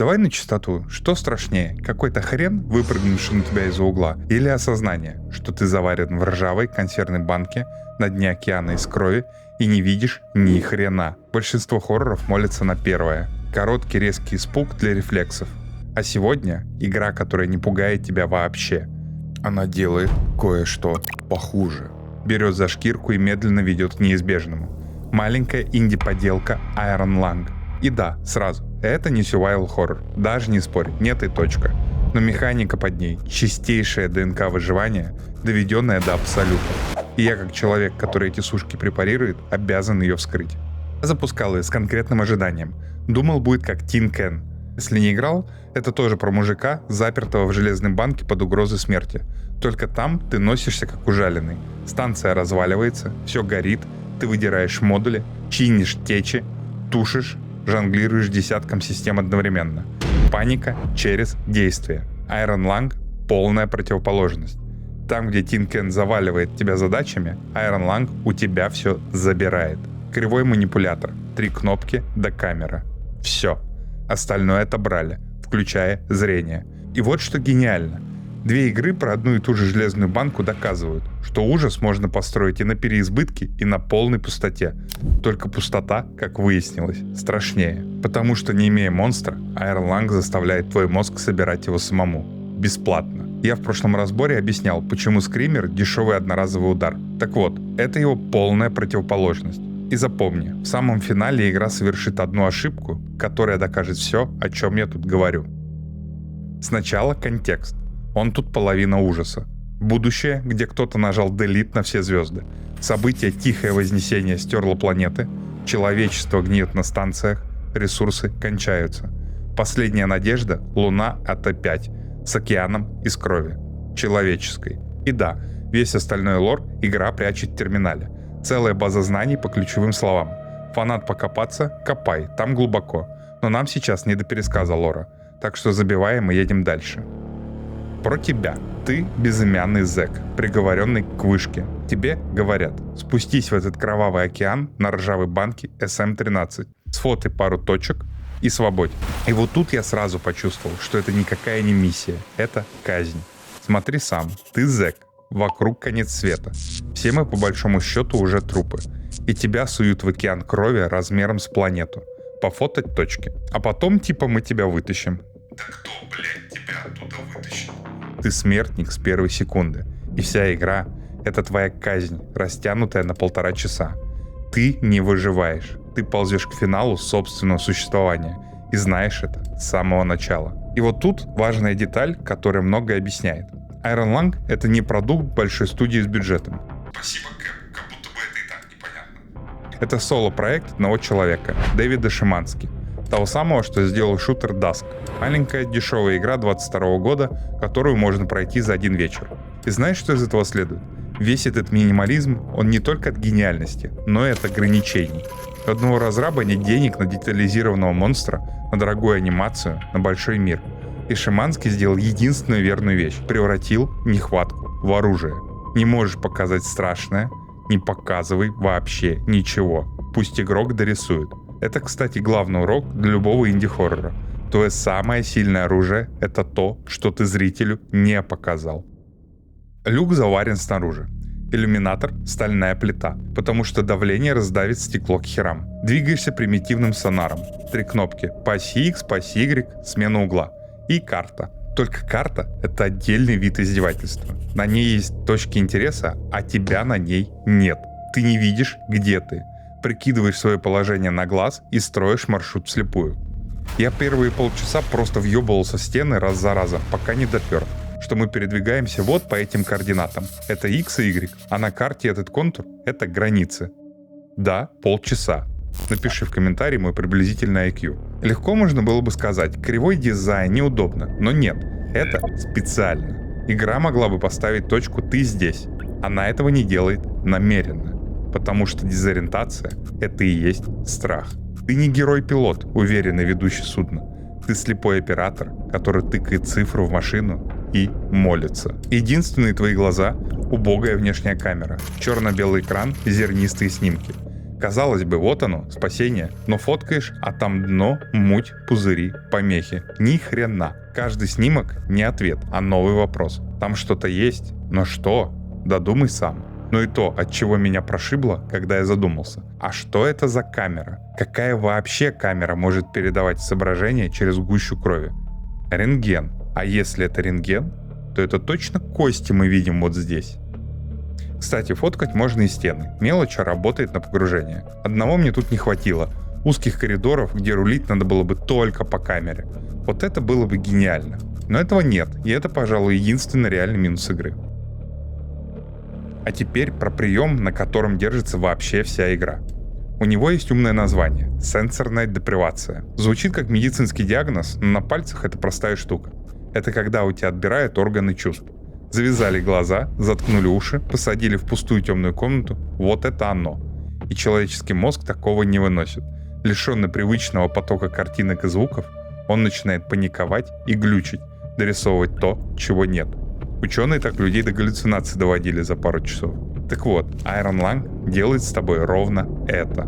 Давай на чистоту. Что страшнее? Какой-то хрен, выпрыгнувший на тебя из-за угла? Или осознание, что ты заварен в ржавой консервной банке на дне океана из крови и не видишь ни хрена? Большинство хорроров молятся на первое. Короткий резкий испуг для рефлексов. А сегодня игра, которая не пугает тебя вообще. Она делает кое-что похуже. Берет за шкирку и медленно ведет к неизбежному. Маленькая инди-поделка Iron Lung. И да, сразу, это не survival horror, даже не спорь, нет и точка. Но механика под ней, чистейшая ДНК выживания, доведенная до абсолюта. И я, как человек, который эти сушки препарирует, обязан ее вскрыть. Я запускал ее с конкретным ожиданием. Думал, будет как Tin Can. Если не играл, это тоже про мужика, запертого в железной банке под угрозой смерти. Только там ты носишься как ужаленный. Станция разваливается, все горит, ты выдираешь модули, чинишь течи, тушишь, жонглируешь десятком систем одновременно. Паника через действие. Iron Lung — полная противоположность. Там, где Tin Can заваливает тебя задачами, Iron Lung у тебя все забирает. Кривой манипулятор, 3 кнопки да камера. Все. Остальное отобрали, включая зрение. И вот что гениально. 2 игры про одну и ту же железную банку доказывают, что ужас можно построить и на переизбытке, и на полной пустоте. Только пустота, как выяснилось, страшнее. Потому что, не имея монстра, Iron Lung заставляет твой мозг собирать его самому. Бесплатно. Я в прошлом разборе объяснял, почему скример — дешевый одноразовый удар. Так вот, это его полная противоположность. И запомни, в самом финале игра совершит одну ошибку, которая докажет все, о чем я тут говорю. Сначала контекст. Он тут половина ужаса. Будущее, где кто-то нажал Delete на все звезды. Событие «Тихое вознесение» стерло планеты. Человечество гниет на станциях. Ресурсы кончаются. Последняя надежда — Луна АТ-5 с океаном из крови. Человеческой. И да, весь остальной лор игра прячет в терминале. Целая база знаний по ключевым словам. Фанат покопаться — копай, там глубоко. Но нам сейчас не до пересказа лора. Так что забиваем и едем дальше. Про тебя. Ты безымянный зэк, приговоренный к вышке. Тебе говорят: спустись в этот кровавый океан на ржавой банке СМ-13, сфотай пару точек и свободь. И вот тут я сразу почувствовал, что это никакая не миссия, это казнь. Смотри сам, ты зэк, вокруг конец света. Все мы по большому счету уже трупы. И тебя суют в океан крови размером с планету. Пофотать точки. А потом типа мы тебя вытащим. Да кто, блядь, тебя оттуда вытащит? Ты смертник с первой секунды. И вся игра — это твоя казнь, растянутая на 1,5 часа. Ты не выживаешь. Ты ползешь к финалу собственного существования. И знаешь это с самого начала. И вот тут важная деталь, которая многое объясняет. Iron Lung — это не продукт большой студии с бюджетом. Спасибо, Кэп, как будто бы это и так непонятно. Это соло-проект одного человека, Дэвида Шимански. Того самого, что сделал шутер Dusk. Маленькая дешевая игра 22 года, которую можно пройти за один вечер. И знаешь, что из этого следует? Весь этот минимализм, он не только от гениальности, но и от ограничений. У одного разраба нет денег на детализированного монстра, на дорогую анимацию, на большой мир. И Шимански сделал единственную верную вещь. Превратил нехватку в оружие. Не можешь показать страшное, не показывай вообще ничего. Пусть игрок дорисует. Это, кстати, главный урок для любого инди-хоррора. Твое самое сильное оружие — это то, что ты зрителю не показал. Люк заварен снаружи. Иллюминатор — стальная плита, потому что давление раздавит стекло к херам. Двигаешься примитивным сонаром. 3 кнопки — по оси X, по оси Y, смена угла. И карта. Только карта — это отдельный вид издевательства. На ней есть точки интереса, а тебя на ней нет. Ты не видишь, где ты. Прикидываешь свое положение на глаз и строишь маршрут вслепую. Я первые полчаса просто въебывался в стены раз за разом, пока не допер, что мы передвигаемся вот по этим координатам. Это X и Y, а на карте этот контур — это границы. Да, полчаса. Напиши в комментарии мой приблизительный IQ. Легко можно было бы сказать: кривой дизайн, неудобно, но нет, это специально. Игра могла бы поставить точку «ты здесь», она этого не делает намеренно. Потому что дезориентация — это и есть страх. Ты не герой-пилот, уверенный ведущий судна. Ты слепой оператор, который тыкает цифру в машину и молится. Единственные твои глаза — убогая внешняя камера, черно-белый экран, зернистые снимки. Казалось бы, вот оно, спасение, но фоткаешь, а там дно, муть, пузыри, помехи. Ни хрена. Каждый снимок не ответ, а новый вопрос. Там что-то есть, но что? Додумай сам. Но и то, от чего меня прошибло, когда я задумался. А что это за камера? Какая вообще камера может передавать изображение через гущу крови? Рентген. А если это рентген, то это точно кости мы видим вот здесь. Кстати, фоткать можно и стены. Мелочь работает на погружение. Одного мне тут не хватило. Узких коридоров, где рулить надо было бы только по камере. Вот это было бы гениально. Но этого нет, и это, пожалуй, единственный реальный минус игры. А теперь про прием, на котором держится вообще вся игра. У него есть умное название – сенсорная депривация. Звучит как медицинский диагноз, но на пальцах это простая штука. Это когда у тебя отбирают органы чувств. Завязали глаза, заткнули уши, посадили в пустую темную комнату. Вот это оно. И человеческий мозг такого не выносит. Лишенный привычного потока картинок и звуков, он начинает паниковать и глючить, дорисовывать то, чего нет. Ученые так людей до галлюцинаций доводили за пару часов. Так вот, Iron Lung делает с тобой ровно это.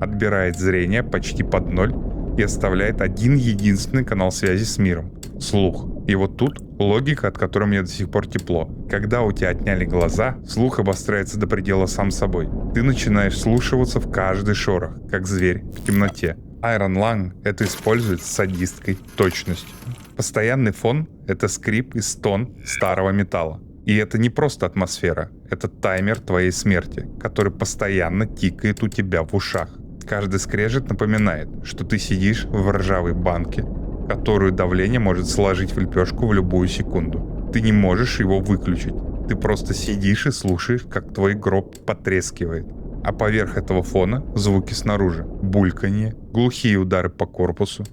Отбирает зрение почти под ноль и оставляет один единственный канал связи с миром – слух. И вот тут логика, от которой мне до сих пор тепло. Когда у тебя отняли глаза, слух обостряется до предела сам собой. Ты начинаешь вслушиваться в каждый шорох, как зверь в темноте. Iron Lung это использует с садистской точностью. Постоянный фон — это скрип и стон старого металла. И это не просто атмосфера, это таймер твоей смерти, который постоянно тикает у тебя в ушах. Каждый скрежет напоминает, что ты сидишь в ржавой банке, которую давление может сложить в лепешку в любую секунду. Ты не можешь его выключить. Ты просто сидишь и слушаешь, как твой гроб потрескивает. А поверх этого фона звуки снаружи. Бульканье, глухие удары по корпусу,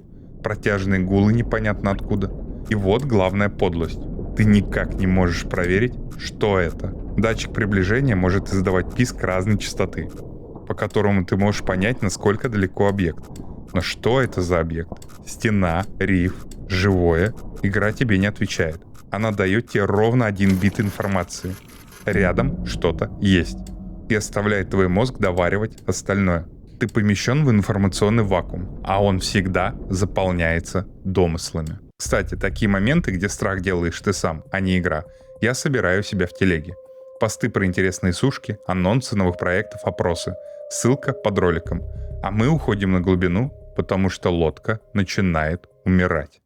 протяжные гулы непонятно откуда. И вот главная подлость. Ты никак не можешь проверить, что это. Датчик приближения может издавать писк разной частоты, по которому ты можешь понять, насколько далеко объект. Но что это за объект? Стена, риф, живое? Игра тебе не отвечает. Она дает тебе ровно 1 бит информации. Рядом что-то есть. И оставляет твой мозг доваривать остальное. Ты помещен в информационный вакуум, а он всегда заполняется домыслами. Кстати, такие моменты, где страх делаешь ты сам, а не игра, я собираю у себя в телеге. Посты про интересные сушки, анонсы новых проектов, опросы. Ссылка под роликом. А мы уходим на глубину, потому что лодка начинает умирать.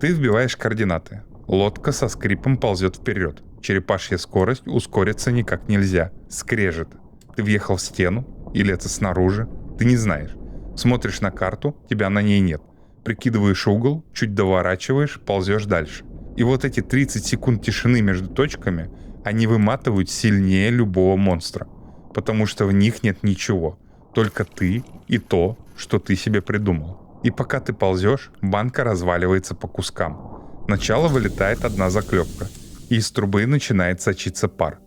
Ты вбиваешь координаты. Лодка со скрипом ползет вперед. Черепашья скорость ускориться никак нельзя. Скрежет. Ты въехал в стену, или это снаружи, ты не знаешь. Смотришь на карту, тебя на ней нет. Прикидываешь угол, чуть доворачиваешь, ползешь дальше. И вот эти 30 секунд тишины между точками, они выматывают сильнее любого монстра. Потому что в них нет ничего. Только ты и то, что ты себе придумал. И пока ты ползешь, банка разваливается по кускам. Сначала вылетает одна заклепка, и из трубы начинает сочиться пар.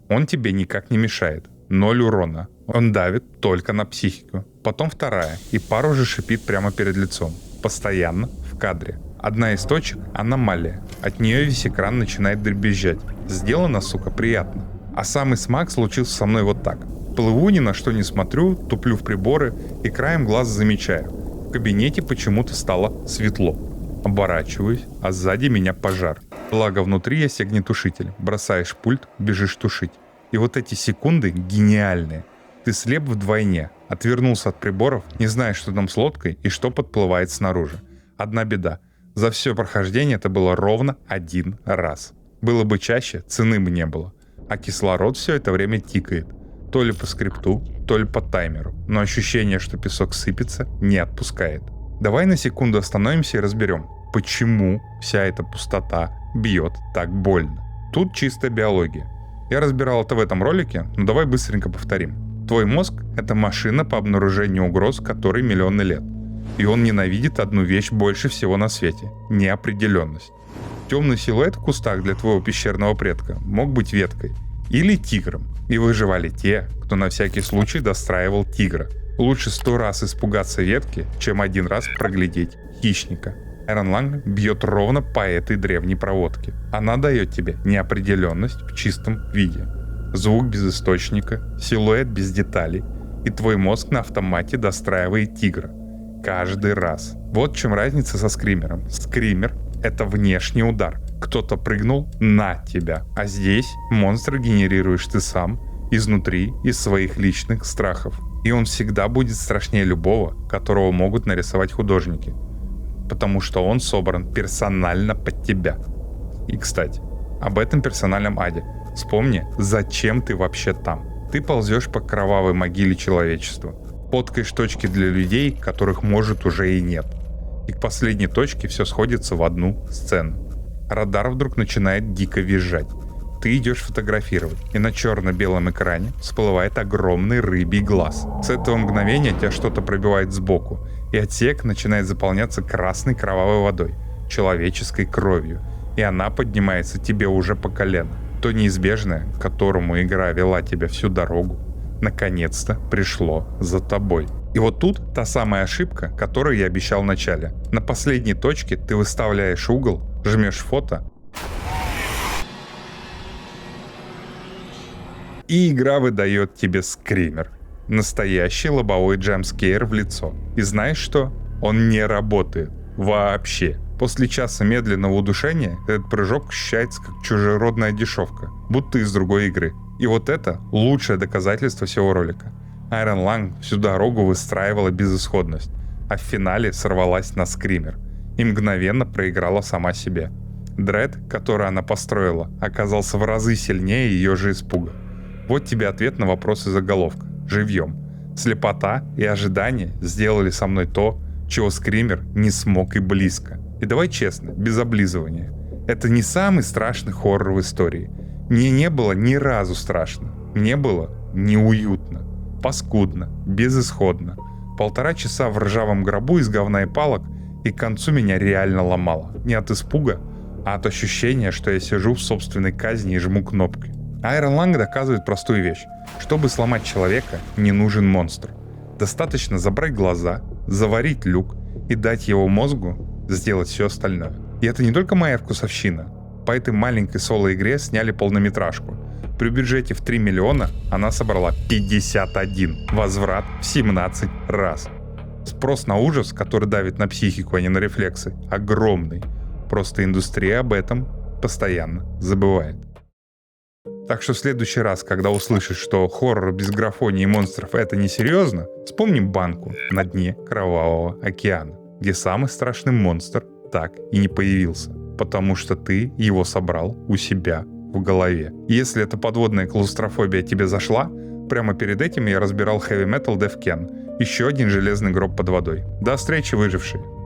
Он тебе никак не мешает. 0 урона. Он давит только на психику. Потом вторая, и пар уже шипит прямо перед лицом. Постоянно в кадре. Одна из точек — аномалия. От нее весь экран начинает дребезжать. Сделано, сука, приятно. А самый смак случился со мной вот так. Плыву, ни на что не смотрю, туплю в приборы и краем глаз замечаю. В кабинете почему-то стало светло. Оборачиваюсь, а сзади меня пожар. Благо внутри есть огнетушитель. Бросаешь пульт, бежишь тушить. И вот эти секунды гениальные. Ты слеп вдвойне. Отвернулся от приборов, не знаешь, что там с лодкой и что подплывает снаружи. Одна беда. За все прохождение это было ровно 1 раз. Было бы чаще, цены бы не было. А кислород все это время тикает. То ли по скрипту, то ли по таймеру. Но ощущение, что песок сыпется, не отпускает. Давай на секунду остановимся и разберем, почему вся эта пустота бьет так больно. Тут чистая биология. Я разбирал это в этом ролике, но давай быстренько повторим. Твой мозг — это машина по обнаружению угроз, которой миллионы лет. И он ненавидит одну вещь больше всего на свете — неопределенность. Темный силуэт в кустах для твоего пещерного предка мог быть веткой или тигром. И выживали те, кто на всякий случай достраивал тигра. Лучше 100 раз испугаться ветки, чем 1 раз проглядеть хищника. Iron Lung бьет ровно по этой древней проводке. Она дает тебе неопределенность в чистом виде. Звук без источника, силуэт без деталей, и твой мозг на автомате достраивает тигра. Каждый раз. Вот в чем разница со скримером. Скример — это внешний удар. Кто-то прыгнул на тебя. А здесь монстр генерируешь ты сам, изнутри, из своих личных страхов. И он всегда будет страшнее любого, которого могут нарисовать художники. Потому что он собран персонально под тебя. И, кстати, об этом персональном аде. Вспомни, зачем ты вообще там. Ты ползешь по кровавой могиле человечества. Фоткаешь точки для людей, которых может уже и нет. И к последней точке все сходится в одну сцену. Радар вдруг начинает дико визжать. Ты идешь фотографировать, и на черно-белом экране всплывает огромный рыбий глаз. С этого мгновения тебя что-то пробивает сбоку, и отсек начинает заполняться красной кровавой водой, человеческой кровью, и она поднимается тебе уже по колено. То неизбежное, к которому игра вела тебя всю дорогу, наконец-то пришло за тобой. И вот тут та самая ошибка, которую я обещал в начале. На последней точке ты выставляешь угол, жмешь фото, и игра выдает тебе скример. Настоящий лобовой джампскейр в лицо. И знаешь что? Он не работает. Вообще. После часа медленного удушения этот прыжок ощущается как чужеродная дешевка, будто из другой игры. И вот это лучшее доказательство всего ролика. Айрон Ланг всю дорогу выстраивала безысходность, а в финале сорвалась на скример и мгновенно проиграла сама себе. Дред, который она построила, оказался в разы сильнее ее же испуга. Вот тебе ответ на вопрос из заголовка. Живьем. Слепота и ожидание сделали со мной то, чего скример не смог и близко. И давай честно, без облизывания. Это не самый страшный хоррор в истории. Мне не было ни разу страшно. Мне было неуютно, паскудно, безысходно. 1,5 часа в ржавом гробу из говна и палок, и к концу меня реально ломало. Не от испуга, а от ощущения, что я сижу в собственной казни и жму кнопки. Айрон Ланг доказывает простую вещь. Чтобы сломать человека, не нужен монстр. Достаточно забрать глаза, заварить люк и дать его мозгу сделать все остальное. И это не только моя вкусовщина. По этой маленькой соло-игре сняли полнометражку. При бюджете в 3 миллиона она собрала 51. Возврат в 17 раз. Спрос на ужас, который давит на психику, а не на рефлексы, огромный. Просто индустрия об этом постоянно забывает. Так что в следующий раз, когда услышишь, что хоррор без графонии и монстров это несерьезно, вспомни банку на дне Кровавого океана, где самый страшный монстр так и не появился, потому что ты его собрал у себя в голове. И если эта подводная клаустрофобия тебе зашла, прямо перед этим я разбирал Heavy Metal Death Can, еще один железный гроб под водой. До встречи, выжившие!